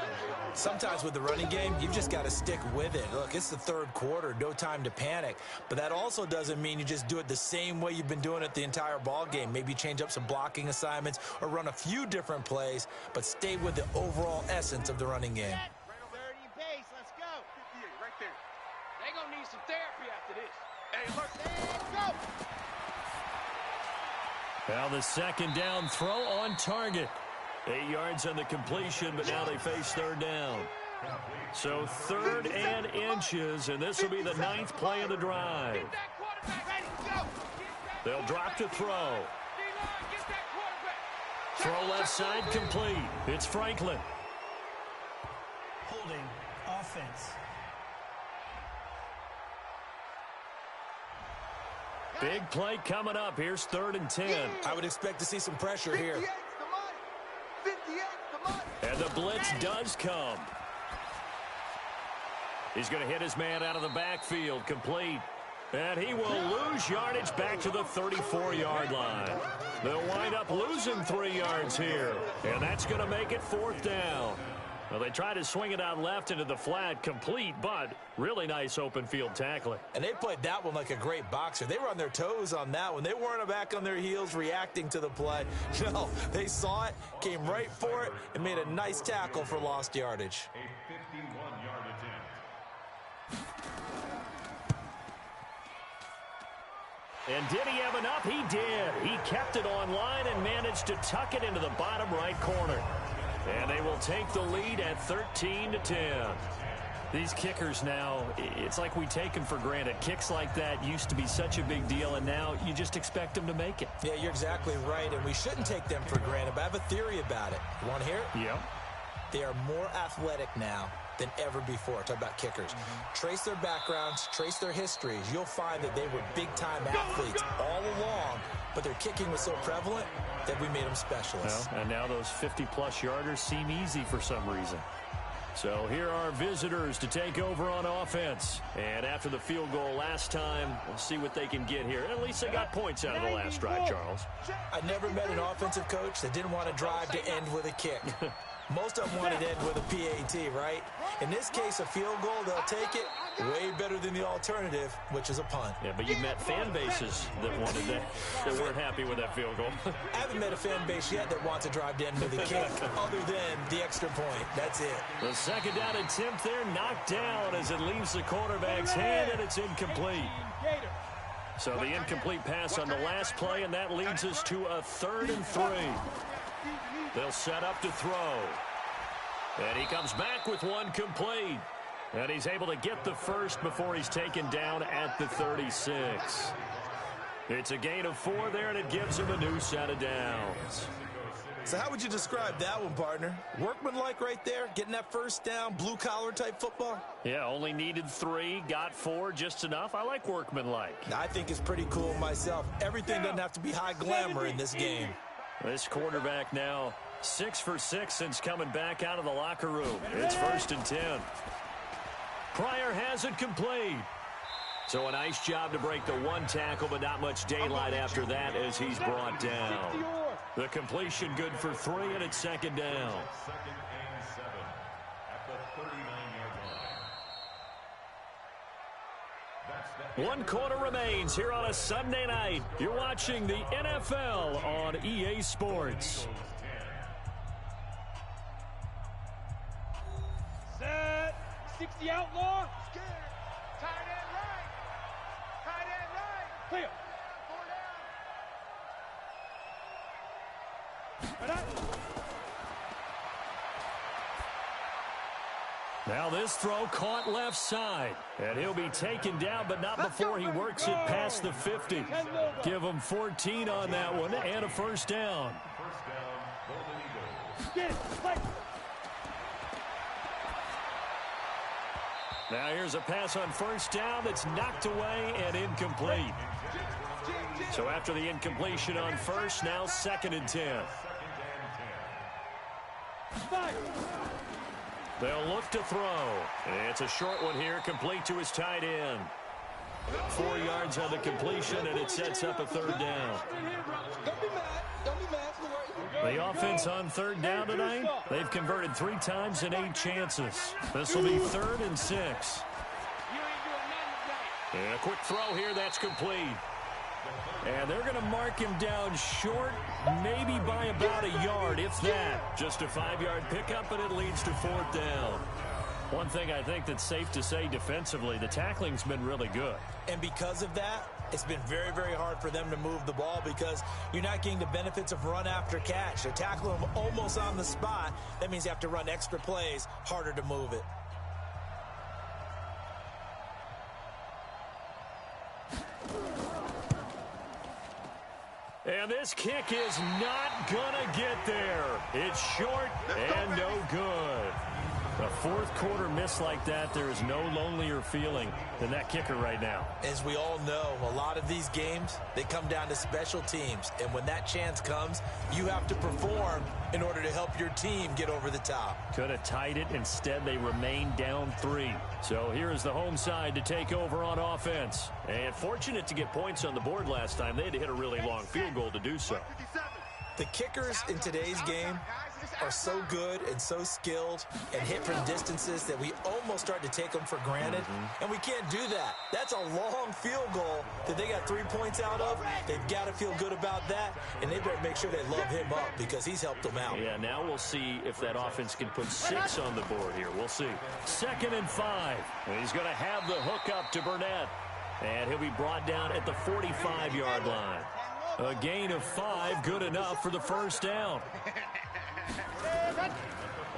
Sometimes with the running game, you've just got to stick with it. Look, it's the 3rd quarter, no time to panic. But that also doesn't mean you just do it the same way you've been doing it the entire ball game. Maybe change up some blocking assignments or run a few different plays, but stay with the overall essence of the running game. 30 base, let's go. 58, right there. They're going to need some therapy after this. Hey, look. Let's go. Now the 2nd down throw on target. 8 yards on the completion, but now they face 3rd down. So 3rd and inches, and this will be the 9th play of the drive. They'll drop to throw. Throw left side complete. It's Franklin. Holding offense. Big play coming up. Here's 3rd and 10. I would expect to see some pressure here. And the blitz does come. He's going to hit his man out of the backfield, complete. And he will lose yardage back to the 34-yard line. They'll wind up losing 3 yards here. And that's going to make it 4th down. Well, they try to swing it out left into the flat, complete, but really nice open field tackling. And they played that one like a great boxer. They were on their toes on that one. They weren't back on their heels reacting to the play. No, they saw it, came right for it, and made a nice tackle for lost yardage. A 51-yard attempt. And did he have enough? He did. He kept it on line and managed to tuck it into the bottom right corner. And they will take the lead at 13-10. These kickers now, it's like we take them for granted. Kicks like that used to be such a big deal, and now you just expect them to make it. Yeah, you're exactly right, and we shouldn't take them for granted, but I have a theory about it. You want to hear it? Yep. They are more athletic now than ever before. Talk about kickers. Trace their backgrounds, trace their histories. You'll find that they were big-time athletes all along, but their kicking was so prevalent that we made them specialists. Well, and now those 50-plus yarders seem easy for some reason. So here are visitors to take over on offense. And after the field goal last time, we'll see what they can get here. At least they got points out of the last drive, Charles. I never met an offensive coach that didn't want to drive to end with a kick. Most of them wanted to end with a PAT, right? In this case, a field goal, they'll take it way better than the alternative, which is a punt. Yeah, but you met fan bases that wanted that, that weren't happy with that field goal. I haven't met a fan base yet that wants to drive to end with a kick, other than the extra point. That's it. The 2nd down attempt there knocked down as it leaves the quarterback's hand, and it's incomplete. So the incomplete pass on the last play, and that leads us to a 3rd and 3. They'll set up to throw. And he comes back with one complete. And he's able to get the first before he's taken down at the 36. It's a gain of 4 there, and it gives him a new set of downs. So how would you describe that one, partner? Workmanlike right there, getting that first down, blue-collar type football? Yeah, only needed 3, got 4, just enough. I like workmanlike. I think it's pretty cool myself. Everything doesn't have to be high glamour in this game. This quarterback now 6 for 6 since coming back out of the locker room. It's 1st and 10. Pryor has it complete. So a nice job to break the one tackle, but not much daylight after that as he's brought down. The completion good for 3, and it's second down. Second and 7 at the 39-yard line. One quarter remains here on a Sunday night. You're watching the NFL on EA Sports. Set. 60 outlaw. Scared. Tight end right. Tight end right. Clear. 4 down. Now this throw caught left side. And he'll be taken down, but not before he works it past the 50. Give him 14 on that one and a first down. First down, Golden Eagles. Get it. Play. Now here's a pass on first down that's knocked away and incomplete. So after the incompletion on first, now second and 10. They'll look to throw. It's a short one here, complete to his tight end. 4 yards on the completion, and it sets up a third down. Don't be mad. Don't be mad. The offense on third down tonight, they've converted 3 times in 8 chances. This will be 3rd and 6. And a quick throw here, that's complete. And they're going to mark him down short, maybe by about a yard, if that. Just a 5-yard pickup, and it leads to 4th down. One thing I think that's safe to say defensively, the tackling's been really good. And because of that, it's been very, very hard for them to move the ball because you're not getting the benefits of run after catch. They're tackling them almost on the spot. That means you have to run extra plays, harder to move it. And this kick is not gonna get there. It's short and no good. A fourth quarter miss like that, there is no lonelier feeling than that kicker right now. As we all know, a lot of these games, they come down to special teams. And when that chance comes, you have to perform in order to help your team get over the top. Could have tied it. Instead, they remain down 3. So here is the home side to take over on offense. And fortunate to get points on the board last time. They had to hit a really long field goal to do so. The kickers in today's game are so good and so skilled and hit from distances that we almost start to take them for granted. And we can't do that. That's a long field goal that they got 3 points out of. They've got to feel good about that, and they better make sure they love him up because he's helped them out. Yeah, now we'll see if that offense can put 6 on the board here. We'll see. 2nd and 5. And he's going to have the hook up to Burnett. And he'll be brought down at the 45-yard line. A gain of 5, good enough for the first down.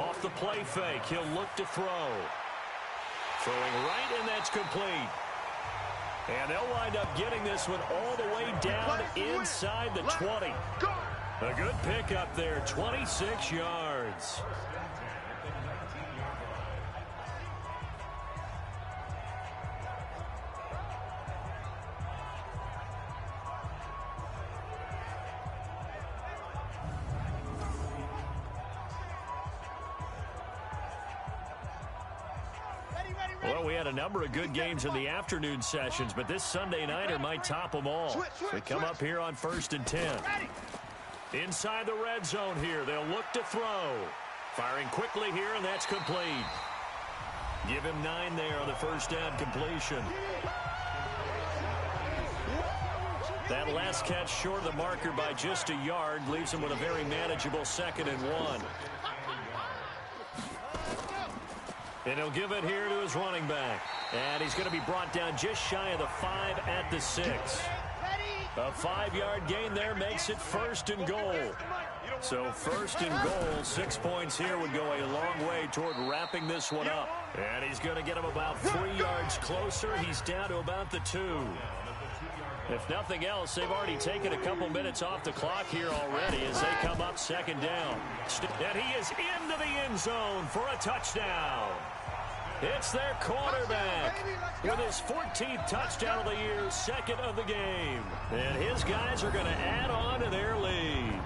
Off the play fake, he'll look to throw. Throwing right, and that's complete. And they'll wind up getting this one all the way down inside the 20. A good pickup there, 26 yards. Well, we had a number of good games in the afternoon sessions, but this Sunday nighter might top them all. We come up here on 1st and 10. Inside the red zone here, they'll look to throw. Firing quickly here, and that's complete. Give him 9 there on the first down completion. That last catch short of the marker by just a yard leaves him with a very manageable 2nd and 1. And he'll give it here to his running back. And he's going to be brought down just shy of the 5 at the 6. A 5-yard gain there makes it 1st and goal. So 1st and goal, 6 points here would go a long way toward wrapping this one up. And he's going to get him about 3 yards closer. He's down to about the 2. If nothing else, they've already taken a couple minutes off the clock here already as they come up 2nd down. And he is into the end zone for a touchdown. It's their quarterback with his 14th touchdown of the year, 2nd of the game. And his guys are going to add on to their lead.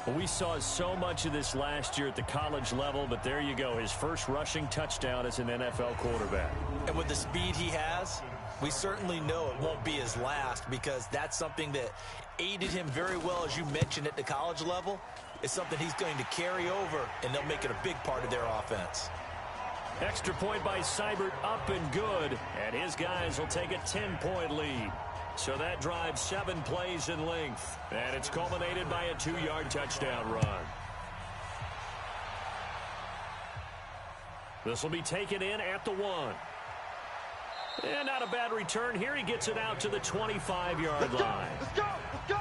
Well, we saw so much of this last year at the college level, but there you go. His first rushing touchdown as an NFL quarterback. And with the speed he has, we certainly know it won't be his last, because that's something that aided him very well, as you mentioned, at the college level. It's something he's going to carry over, and they'll make it a big part of their offense. Extra point by Seibert, up and good, and his guys will take a 10-point lead. So that drives 7 plays in length, and it's culminated by a 2-yard touchdown run. This will be taken in at the 1. And not a bad return here. He gets it out to the 25-yard line. Let's go! Let's go!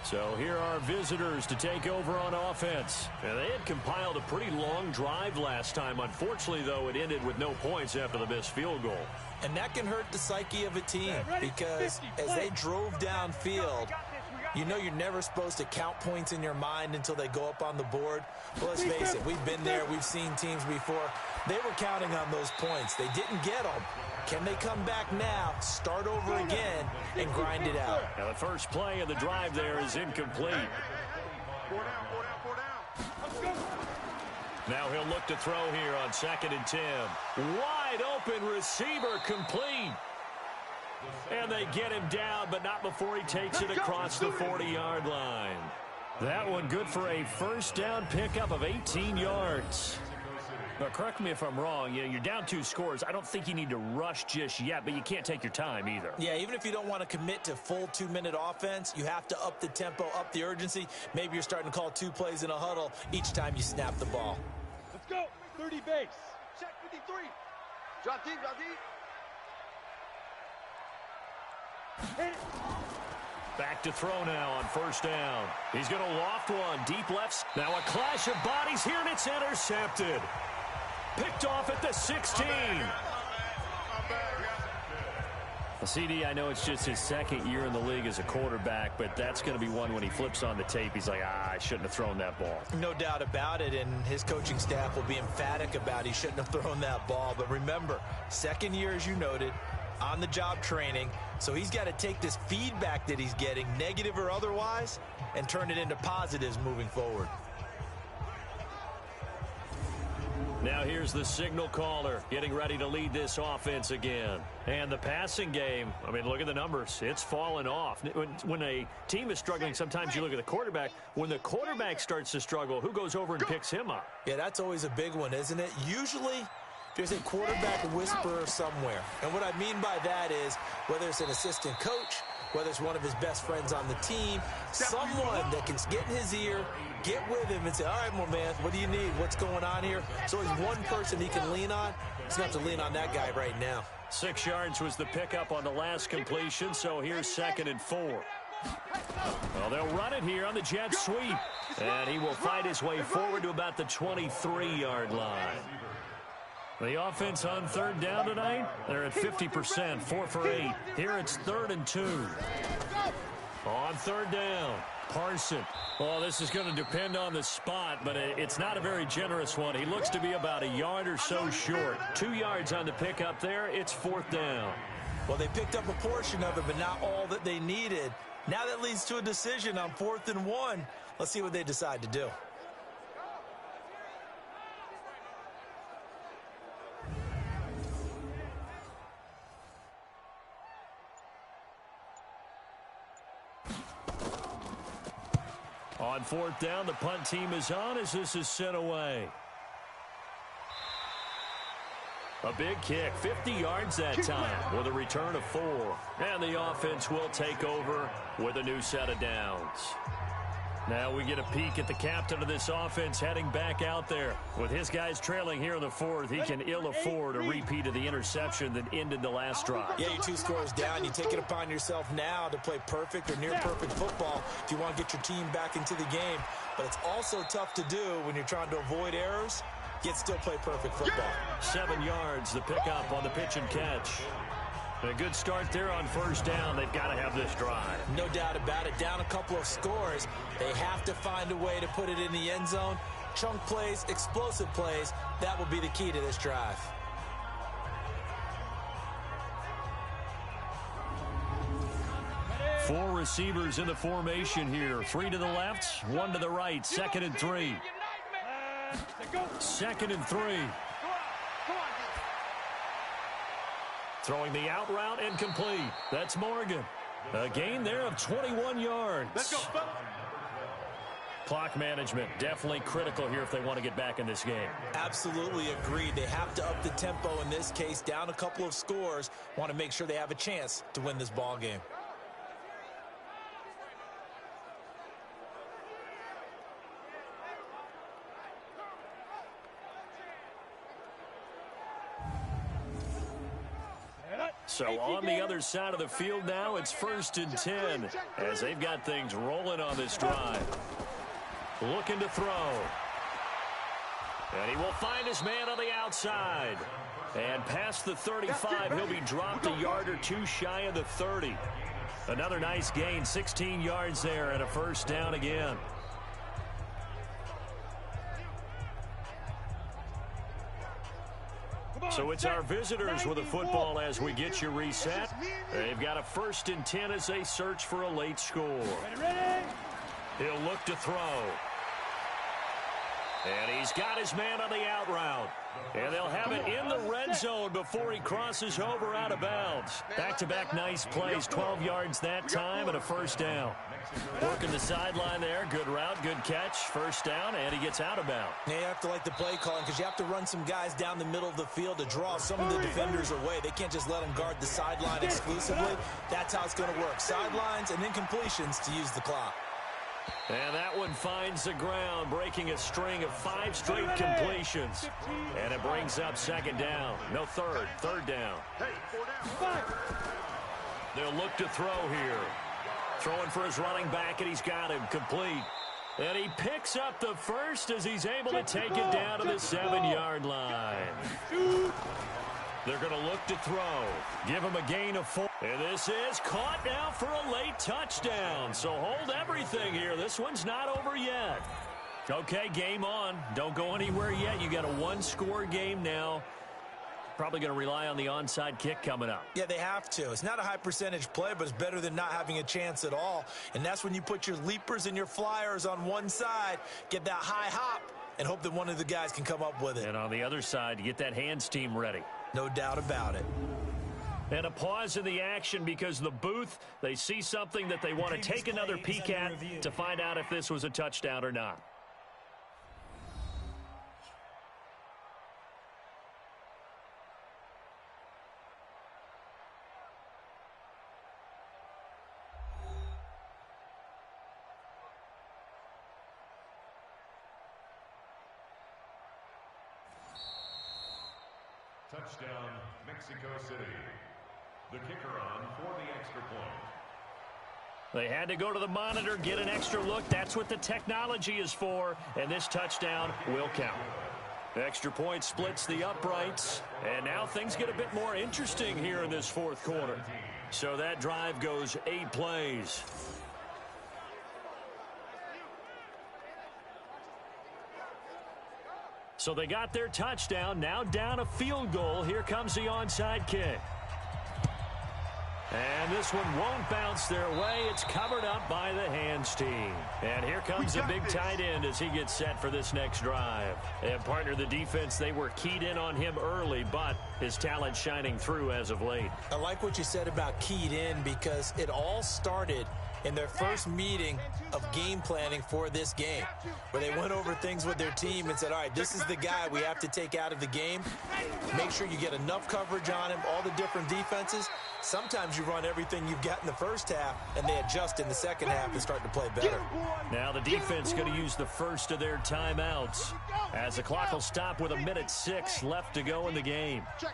So here are visitors to take over on offense. And they had compiled a pretty long drive last time. Unfortunately, though, it ended with no points after the missed field goal. And that can hurt the psyche of a team, because as they drove downfield, you know you're never supposed to count points in your mind until they go up on the board. Well, let's face it, we've been there. We've seen teams before. They were counting on those points. They didn't get them. Can they come back now, start over again, and grind it out? Now, the first play of the drive there is incomplete. 4 down, 4 down, 4 down. Let's go. Now he'll look to throw here on 2nd and 10. Wide open receiver, complete. And they get him down, but not before he takes it across the 40-yard line. That one good for a first down pickup of 18 yards. Now, correct me if I'm wrong. You know, you're down 2 scores. I don't think you need to rush just yet, but you can't take your time either. Yeah, even if you don't want to commit to full 2-minute offense, you have to up the tempo, up the urgency. Maybe you're starting to call 2 plays in a huddle each time you snap the ball. Let's go. 30 base. Check 53. Drop deep, drop deep. Back to throw now on first down. He's going to loft one. Deep lefts. Now a clash of bodies here, and it's intercepted. Picked off at the 16. Well, CD, I know it's just his 2nd year in the league as a quarterback, but that's going to be one when he flips on the tape. He's like, I shouldn't have thrown that ball. No doubt about it, and his coaching staff will be emphatic about he shouldn't have thrown that ball. But remember, 2nd year, as you noted, on-the-job training, so he's got to take this feedback that he's getting, negative or otherwise, and turn it into positives moving forward. Now here's the signal caller getting ready to lead this offense again. And the passing game, I mean, look at the numbers. It's fallen off. When a team is struggling, sometimes you look at the quarterback. When the quarterback starts to struggle, who goes over and picks him up? Yeah, that's always a big one, isn't it? Usually there's a quarterback whisperer somewhere. And what I mean by that is, whether it's an assistant coach, whether it's one of his best friends on the team, someone that can get in his ear, get with him and say, all right, my man, what do you need? What's going on here? So there's one person he can lean on. He's going to have to lean on that guy right now. 6 yards was the pickup on the last completion, so here's 2nd and 4. Well, they'll run it here on the jet sweep. And he will fight his way forward to about the 23-yard line. The offense on 3rd down tonight, they're at 50%, 4 for 8. Here it's 3rd and 2. On 3rd down, Parson. Well, this is going to depend on the spot, but it's not a very generous one. He looks to be about a yard or so short. 2 yards on the pickup there. It's 4th down. Well, they picked up a portion of it, but not all that they needed. Now that leads to a decision on 4th and 1. Let's see what they decide to do. On 4th down, the punt team is on as this is sent away. A big kick, 50 yards that time with a return of 4. And the offense will take over with a new set of downs. Now we get a peek at the captain of this offense heading back out there. With his guys trailing here in the 4th, he can ill afford a repeat of the interception that ended the last drive. Yeah, you're 2 scores down. You take it upon yourself now to play perfect or near perfect football if you want to get your team back into the game. But it's also tough to do when you're trying to avoid errors, yet still play perfect football. 7 yards, the pickup on the pitch and catch. A good start there on 1st down. They've got to have this drive. No doubt about it. Down a couple of scores. They have to find a way to put it in the end zone. Chunk plays, explosive plays. That will be the key to this drive. Four receivers in the formation here. 3 to the left, 1 to the right. 2nd and 3. 2nd and 3. Throwing the out route and complete. That's Morgan. A gain there of 21 yards. Let's go, fellas. Clock management definitely critical here if they want to get back in this game. Absolutely agreed. They have to up the tempo in this case. Down a couple of scores. Want to make sure they have a chance to win this ball game. So on the other side of the field now, it's 1st and 10 as they've got things rolling on this drive. Looking to throw. And he will find his man on the outside. And past the 35, he'll be dropped a yard or two shy of the 30. Another nice gain, 16 yards there and a 1st down again. So it's our visitors with the football as we get you reset. They've got a 1st and 10 as they search for a late score. He'll look to throw. And he's got his man on the out route. And they'll have it in the red zone before he crosses over out of bounds. Back-to-back nice plays, 12 yards that time and a 1st down. Working the sideline there. Good route, good catch. 1st down, and he gets out of bounds. Now you have to like the play calling because you have to run some guys down the middle of the field to draw some of the defenders away. They can't just let them guard the sideline exclusively. That's how it's going to work. Sidelines and incompletions to use the clock. And that one finds the ground, breaking a string of 5 straight completions. And it brings up 2nd down. No, 3rd down. They'll look to throw here. Throwing for his running back, and he's got him complete. And he picks up the 1st as he's able to take it down to the 7-yard line. They're going to look to throw. Give him a gain of 4. And this is caught now for a late touchdown. So hold everything here. This one's not over yet. Okay, game on. Don't go anywhere yet. You got a 1-score game now. Probably going to rely on the onside kick coming up. Yeah, they have to. It's not a high percentage play, but it's better than not having a chance at all. And that's when you put your leapers and your flyers on one side, get that high hop, and hope that one of the guys can come up with it. And on the other side, get that hands team ready. No doubt about it. And a pause in the action because the booth, they see something that they want to take another peek at to find out if this was a touchdown or not. Touchdown, Mexico City. The kicker on for the extra point. They had to go to the monitor, get an extra look. That's what the technology is for, and this touchdown will count. Extra point splits the uprights, and now things get a bit more interesting here in this 4th quarter. So that drive goes 8 plays. So they got their touchdown, now down a field goal. Here comes the onside kick. And this one won't bounce their way. It's covered up by the hands team. And here comes a big tight end as he gets set for this next drive. And partner, the defense, they were keyed in on him early, but his talent shining through as of late. I like what you said about keyed in because it all started in their first meeting of game planning for this game, where they went over things with their team and said, all right, this is the guy we have to take out of the game. Make sure you get enough coverage on him, all the different defenses. Sometimes you run everything you've got in the first half, and they adjust in the second half and start to play better. Now the defense going to use the first of their timeouts as the clock will stop with 1:06 left to go in the game. Check.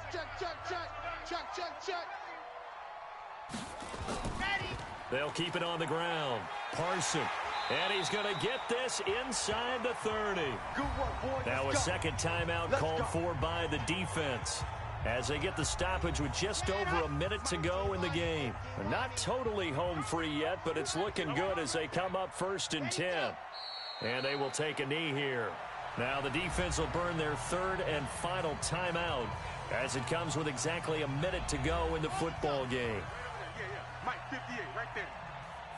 They'll keep it on the ground. Parson. And he's going to get this inside the 30. Now a second timeout called for by the defense as they get the stoppage with just over a minute to go in the game. They're not totally home free yet, but it's looking good as they come up 1st and 10. And they will take a knee here. Now the defense will burn their 3rd and final timeout as it comes with exactly a minute to go in the football game. Mike, 58, right there.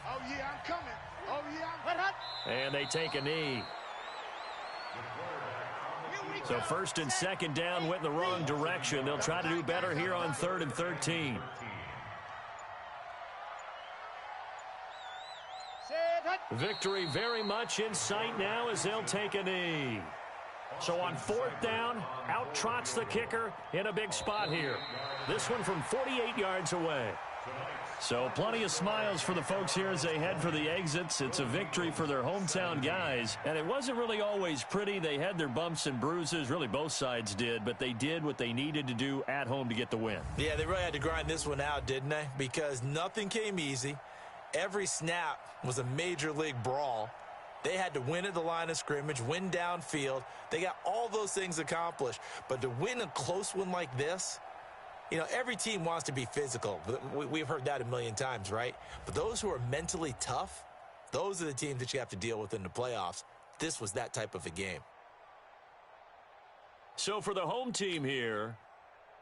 Oh, yeah, I'm coming. Oh, yeah, I'm... And they take a knee. So first and second down went in the wrong direction. They'll try to do better here on 3rd and 13. Victory very much in sight now as they'll take a knee. So on 4th down, out trots the kicker in a big spot here. This one from 48 yards away. So plenty of smiles for the folks here as they head for the exits. It's a victory for their hometown guys. And it wasn't really always pretty. They had their bumps and bruises. Really, both sides did. But they did what they needed to do at home to get the win. Yeah, they really had to grind this one out, didn't they? Because nothing came easy. Every snap was a major league brawl. They had to win at the line of scrimmage, win downfield. They got all those things accomplished. But to win a close one like this, you know, every team wants to be physical. We've heard that a million times, right? But those who are mentally tough, those are the teams that you have to deal with in the playoffs. This was that type of a game. So for the home team here,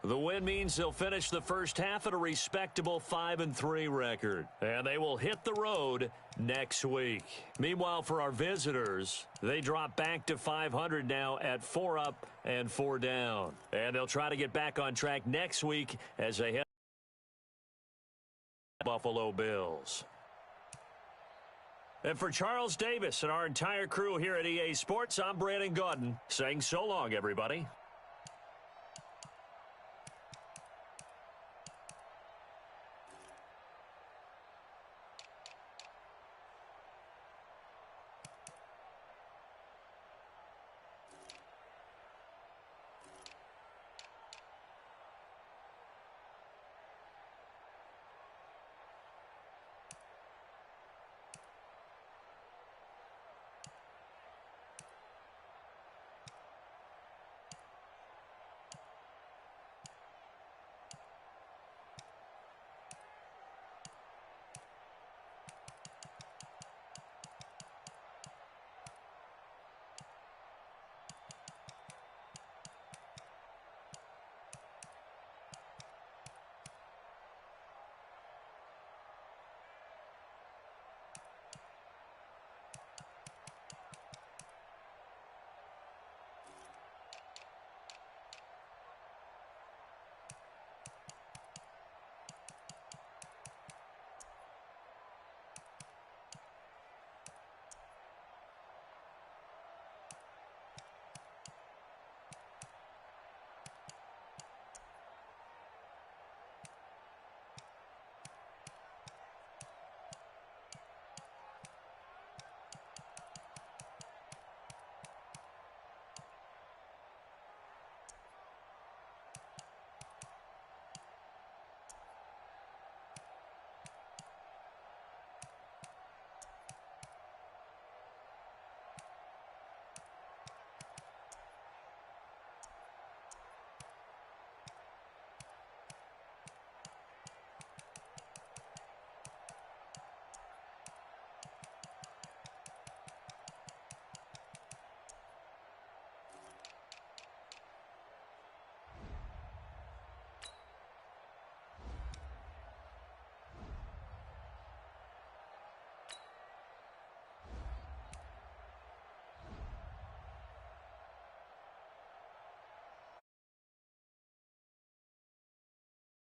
the win means they'll finish the first half at a respectable 5-3 record. And they will hit the road next week. Meanwhile, for our visitors, they drop back to 500 now at 4 up and 4 down. And they'll try to get back on track next week as they head to Buffalo Bills. And for Charles Davis and our entire crew here at EA Sports, I'm Brandon Gaudin saying so long, everybody.